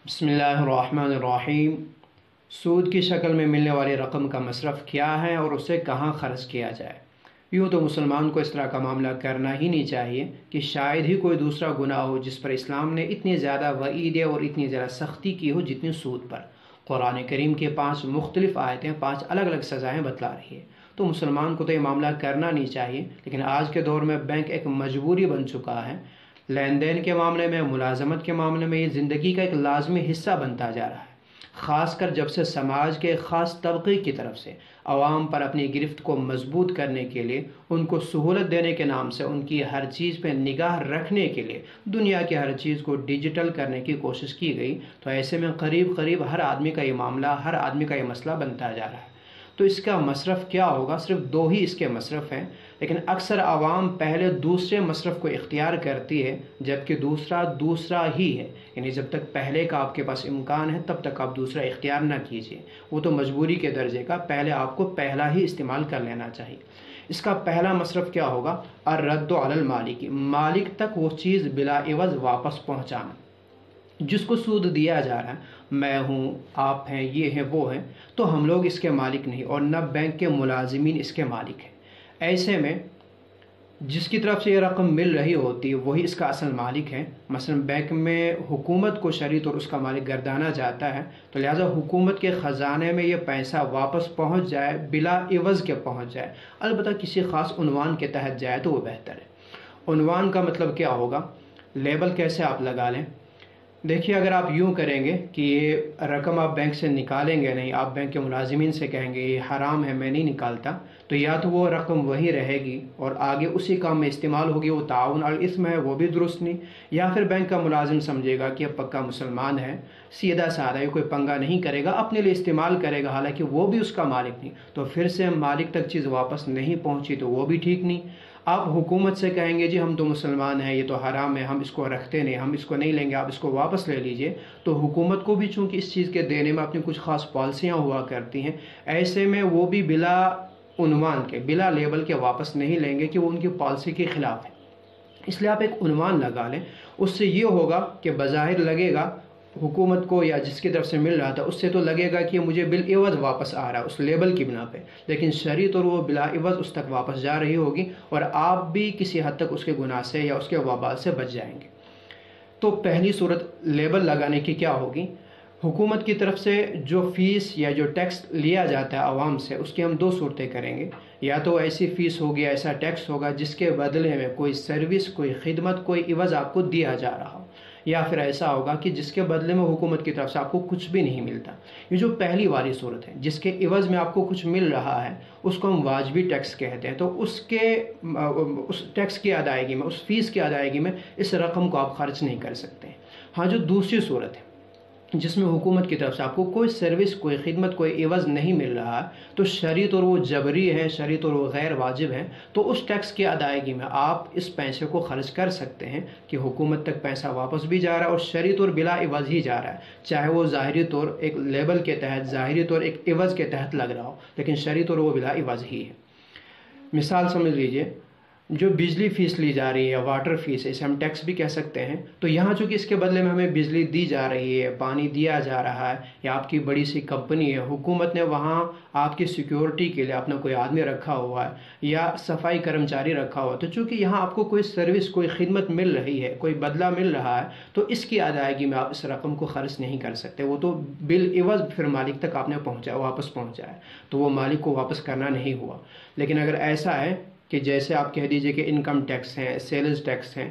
بسم اللہ الرحمن الرحیم۔ سود کی شکل میں ملنے والی رقم کا مصرف کیا ہے اور اسے کہاں خرچ کیا جائے؟ یوں تو مسلمان کو اس طرح کا معاملہ کرنا ہی نہیں چاہیے کہ شاید ہی کوئی دوسرا گناہ ہو جس پر اسلام نے اتنی زیادہ وعیدیں اور اتنی زیادہ سختی کی ہو جتنی سود پر۔ قرآن کریم کے 5 مختلف آیتیں 5 الگ الگ سزائیں بتلا رہی ہے، تو مسلمان کو تو یہ معاملہ کرنا نہیں چاہیے۔ لیکن آج کے دور میں بینک ایک مجبوری بن چکا ہے۔ لین دین کے معاملے میں، ملازمت کے معاملے میں یہ زندگی کا ایک لازمی حصہ بنتا جا رہا ہے، خاص کر جب سے سماج کے خاص طبقے کی طرف سے عوام پر اپنی گرفت کو مضبوط کرنے کے لیے، ان کو سہولت دینے کے نام سے ان کی ہر چیز پہ نگاہ رکھنے کے لیے دنیا کی ہر چیز کو ڈیجیٹل کرنے کی کوشش کی گئی، تو ایسے میں قریب ہر آدمی کا یہ معاملہ، ہر آدمی کا یہ مسئلہ بنتا جا رہا ہے۔ تو اس کا مصرف کیا ہوگا؟ صرف 2 ہی اس کے مصرف ہیں، لیکن اکثر عوام پہلے دوسرے مصرف کو اختیار کرتی ہے، جبکہ دوسرا ہی ہے۔ یعنی جب تک پہلے کا آپ کے پاس امکان ہے تب تک آپ دوسرا اختیار نہ کیجیے، وہ تو مجبوری کے درجے کا، پہلے آپ کو پہلا ہی استعمال کر لینا چاہیے۔ اس کا پہلا مصرف کیا ہوگا؟ الرد علی المالک، مالک تک وہ چیز بلا عوض واپس پہنچانا۔ جس کو سود دیا جا رہا ہے، میں ہوں، آپ ہیں، یہ ہیں، وہ ہیں، تو ہم لوگ اس کے مالک نہیں، اور نہ بینک کے ملازمین اس کے مالک ہیں۔ ایسے میں جس کی طرف سے یہ رقم مل رہی ہوتی ہے وہی اس کا اصل مالک ہے۔ مثلا بینک میں حکومت کو شریط اور اس کا مالک گردانا جاتا ہے، تو لہٰذا حکومت کے خزانے میں یہ پیسہ واپس پہنچ جائے، بلا عوض کے پہنچ جائے، البتہ کسی خاص عنوان کے تحت جائے تو وہ بہتر ہے۔ عنوان کا مطلب کیا ہوگا؟ لیبل کیسے آپ لگا لیں؟ دیکھیے، اگر آپ یوں کریں گے کہ یہ رقم آپ بینک سے نکالیں گے نہیں، آپ بینک کے ملازمین سے کہیں گے یہ حرام ہے، میں نہیں نکالتا، تو یا تو وہ رقم وہی رہے گی اور آگے اسی کام میں استعمال ہوگی، وہ تعاون الاثم ہے، وہ بھی درست نہیں، یا پھر بینک کا ملازم سمجھے گا کہ اب پکا مسلمان ہے، سیدھا سادہ ہے، کوئی پنگا نہیں کرے گا، اپنے لیے استعمال کرے گا، حالانکہ وہ بھی اس کا مالک نہیں، تو پھر سے مالک تک چیز واپس نہیں پہنچی تو وہ بھی ٹھیک نہیں۔ آپ حکومت سے کہیں گے جی ہم تو مسلمان ہیں، یہ تو حرام ہے، ہم اس کو رکھتے نہیں، ہم اس کو نہیں لیں گے، آپ اس کو واپس لے لیجئے، تو حکومت کو بھی چونکہ اس چیز کے دینے میں اپنی کچھ خاص پالیسیاں ہوا کرتی ہیں، ایسے میں وہ بھی بلا عنوان کے، بلا لیبل کے واپس نہیں لیں گے کہ وہ ان کی پالیسی کے خلاف ہے۔ اس لیے آپ ایک عنوان لگا لیں، اس سے یہ ہوگا کہ بظاہر لگے گا حکومت کو یا جس کی طرف سے مل رہا تھا اس سے تو لگے گا کہ مجھے بالعوض واپس آ رہا ہے اس لیبل کی بنا پہ، لیکن شرعی طور وہ بلا عوض اس تک واپس جا رہی ہوگی، اور آپ بھی کسی حد تک اس کے گناہ سے یا اس کے وبال سے بچ جائیں گے۔ تو پہلی صورت لیبل لگانے کی کیا ہوگی؟ حکومت کی طرف سے جو فیس یا جو ٹیکس لیا جاتا ہے عوام سے، اس کی ہم 2 صورتیں کریں گے۔ یا تو ایسی فیس ہوگی، ایسا ٹیکس ہوگا جس کے بدلے میں کوئی سروس، کوئی خدمت، کوئی عوض آپ کو دیا جا رہا ہو، یا پھر ایسا ہوگا کہ جس کے بدلے میں حکومت کی طرف سے آپ کو کچھ بھی نہیں ملتا۔ یہ جو پہلی والی صورت ہے، جس کے عوض میں آپ کو کچھ مل رہا ہے، اس کو ہم واجبی ٹیکس کہتے ہیں، تو اس ٹیکس کی ادائیگی میں، اس فیس کی ادائیگی میں اس رقم کو آپ خرچ نہیں کر سکتے۔ ہاں، جو دوسری صورت ہے جس میں حکومت کی طرف سے آپ کو کوئی سروس، کوئی خدمت، کوئی عوض نہیں مل رہا ہے، تو شرعی طور وہ جبری ہے، شرعی طور وہ غیر واجب ہے، تو اس ٹیکس کی ادائیگی میں آپ اس پیسے کو خرچ کر سکتے ہیں کہ حکومت تک پیسہ واپس بھی جا رہا ہے اور شرعی طور بلا عوض ہی جا رہا ہے، چاہے وہ ظاہری طور ایک لیبل کے تحت، ظاہری طور ایک عوض کے تحت لگ رہا ہو، لیکن شرعی طور وہ بلا عوض ہی ہے۔ مثال سمجھ لیجئے، جو بجلی فیس لی جا رہی ہے، واٹر فیس ہے، اسے ہم ٹیکس بھی کہہ سکتے ہیں، تو یہاں چونکہ اس کے بدلے میں ہمیں بجلی دی جا رہی ہے، پانی دیا جا رہا ہے، یا آپ کی بڑی سی کمپنی ہے، حکومت نے وہاں آپ کی سیکیورٹی کے لیے اپنا کوئی آدمی رکھا ہوا ہے یا صفائی کرمچاری رکھا ہوا ہے، تو چونکہ یہاں آپ کو کوئی سروس، کوئی خدمت مل رہی ہے، کوئی بدلہ مل رہا ہے، تو اس کی ادائیگی میں آپ اس رقم کو خرچ نہیں کر سکتے، وہ تو بالعوض پھر مالک تک آپ نے واپس پہنچایا ہے، تو وہ مالک کو واپس کرنا نہیں ہوا۔ لیکن اگر ایسا ہے کہ جیسے آپ کہہ دیجئے کہ انکم ٹیکس ہیں، سیلز ٹیکس ہیں،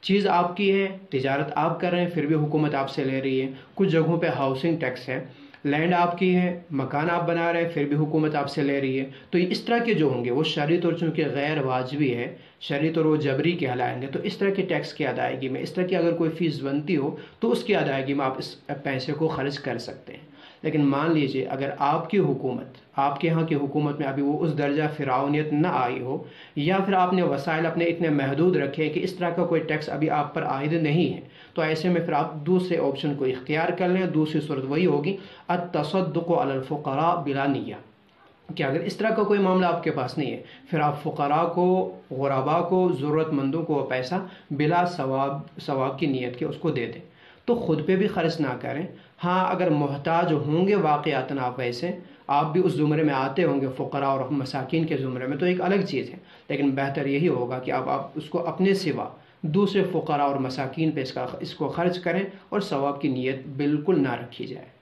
چیز آپ کی ہے، تجارت آپ کر رہے ہیں، پھر بھی حکومت آپ سے لے رہی ہے، کچھ جگہوں پہ ہاؤسنگ ٹیکس ہے، لینڈ آپ کی ہے، مکان آپ بنا رہے ہیں، پھر بھی حکومت آپ سے لے رہی ہے، تو اس طرح کے جو ہوں گے وہ شرعی طور چونکہ غیر واجبی ہے، شرعی طور وہ جبری کہلائیں گے، تو اس طرح کے ٹیکس کی ادائیگی میں، اس طرح کی اگر کوئی فیس بنتی ہو تو اس کی ادائیگی میں آپ اس پیسے کو خرچ کر سکتے ہیں۔ لیکن مان لیجئے اگر آپ کی حکومت، آپ کے ہاں کی حکومت میں ابھی وہ اس درجہ فرعونیت نہ آئی ہو، یا پھر آپ نے وسائل اپنے اتنے محدود رکھے کہ اس طرح کا کوئی ٹیکس ابھی آپ پر عائد نہیں ہے، تو ایسے میں پھر آپ دوسرے آپشن کو اختیار کر لیں۔ دوسری صورت وہی ہوگی التصدق علی الفقراء بلا نیہ، کہ اگر اس طرح کا کوئی معاملہ آپ کے پاس نہیں ہے، پھر آپ فقراء کو، غرباء کو، ضرورت مندوں کو وہ پیسہ بلا ثواب کی نیت کے اس کو دے دیں۔ تو خود پہ بھی خرچ نہ کریں۔ ہاں اگر محتاج ہوں گے واقعاتاً آپ ویسے، آپ بھی اس زمرے میں آتے ہوں گے فقراء اور مساکین کے زمرے میں، تو ایک الگ چیز ہے، لیکن بہتر یہی ہوگا کہ آپ اس کو اپنے سوا دوسرے فقراء اور مساکین پہ اس کو خرچ کریں اور ثواب کی نیت بالکل نہ رکھی جائے۔